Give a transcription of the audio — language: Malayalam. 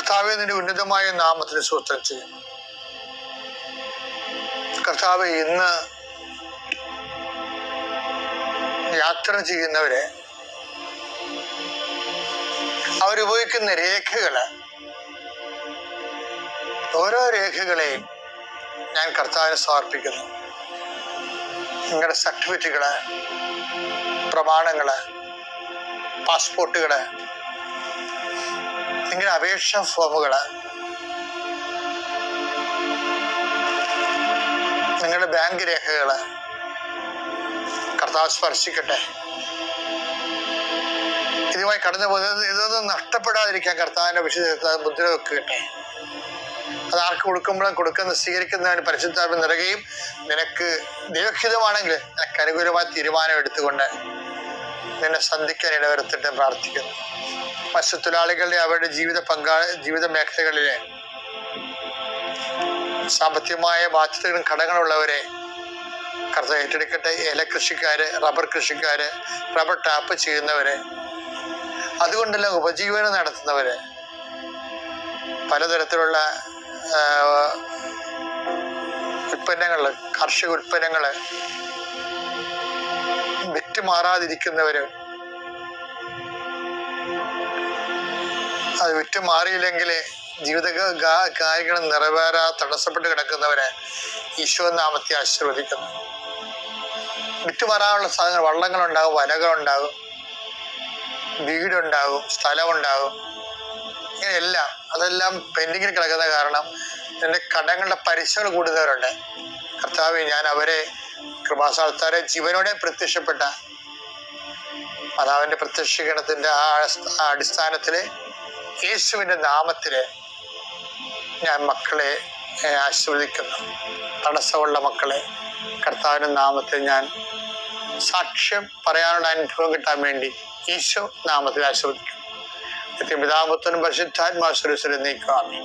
കർത്താവെ, നിന്റെ ഉന്നതമായ നാമത്തിന് സ്തോത്രം ചെയ്യും. കർത്താവെ, ഇന്ന് യാത്ര ചെയ്യുന്നവരെ അവരുപയോഗിക്കുന്ന രേഖകള്, ഓരോ രേഖകളെയും ഞാൻ കർത്താവിന് സമർപ്പിക്കുന്നു. നിങ്ങളുടെ സർട്ടിഫിക്കറ്റുകള്, പ്രമാണങ്ങള്, പാസ്പോർട്ടുകള്, നിങ്ങളുടെ അപേക്ഷാ ഫോമുകള്, നിങ്ങളുടെ ബാങ്ക് രേഖകള് കർത്താവ് സ്പർശിക്കട്ടെ. ഇതുമായി കടന്നു പോകുന്നത് ഇതൊന്നും നഷ്ടപ്പെടാതിരിക്കാൻ കർത്താവിന്റെ വിശുദ്ധ മുദ്ര വെക്കട്ടെ. അത് ആർക്ക് കൊടുക്കുമ്പോഴും കൊടുക്കുന്ന സ്വീകരിക്കുന്നതിന് പരിശുദ്ധാത്മ നിറയുകയും നിനക്ക് ദൈവഹിതമാണെങ്കിൽ നിനക്ക് അനുകൂലമായ തീരുമാനം എടുത്തുകൊണ്ട് നിന്നെ സന്ധിക്കാൻ ഇടവരുത്തിട്ട് പ്രാർത്ഥിക്കുന്നു. മത്സ്യത്തൊഴിലാളികളുടെ അവരുടെ ജീവിത മേഖലകളിലെ സാമ്പത്തികമായ ബാധ്യതകളും കടങ്ങളുള്ളവരെ കർത്താവ് ഏറ്റെടുക്കട്ടെ. ഏലകൃഷിക്കാര്, റബ്ബർ കൃഷിക്കാര്, റബ്ബർ ടാപ്പ് ചെയ്യുന്നവര്, അതുകൊണ്ടെല്ലാം ഉപജീവനം നടത്തുന്നവര്, പലതരത്തിലുള്ള ഉൽപ്പന്നങ്ങള്, കാർഷിക ഉൽപ്പന്നങ്ങള് വിറ്റുമാറാതിരിക്കുന്നവര്, അത് വിറ്റുമാറിയില്ലെങ്കിൽ ജീവിത കാര്യങ്ങൾ തടസ്സപ്പെട്ട് കിടക്കുന്നവരെ ഈശോ നാമത്തെ ആശീർവദിക്കുന്നു. വിറ്റുമാറാനുള്ള സാധനങ്ങൾ, വള്ളങ്ങളുണ്ടാകും, വലകളുണ്ടാകും, വീടുണ്ടാകും, സ്ഥലമുണ്ടാകും, ഇങ്ങനെയെല്ലാം അതെല്ലാം പെൻഡിങ്ങിൽ കിടക്കുന്ന കാരണം എൻ്റെ കടങ്ങളുടെ പലിശകൾ കൂടുന്നവരുണ്ട്. കർത്താവേ, ഞാൻ അവരെ കൃപാസ്ഥാനത്താരെ ജീവനോടെ പ്രത്യക്ഷപ്പെട്ട മാതാവിൻ്റെ പ്രത്യക്ഷീകരണത്തിൻ്റെ ആ അടിസ്ഥാനത്തില് യേശുവിൻ്റെ നാമത്തില് ഞാൻ മക്കളെ ആശീർവദിക്കുന്നു. തടസ്സമുള്ള മക്കളെ കർത്താവിൻ്റെ നാമത്തിൽ ഞാൻ സാക്ഷ്യം പറയാനുള്ള അനുഭവം കിട്ടാൻ വേണ്ടി ഈശോ നാമത്തിൽ ആശീർവദിക്കുന്നു. പിതാപുത്രനും പരിശുദ്ധാത്മാ സ്വരൂപത്തിൽ നീക്കുക. ആമേൻ.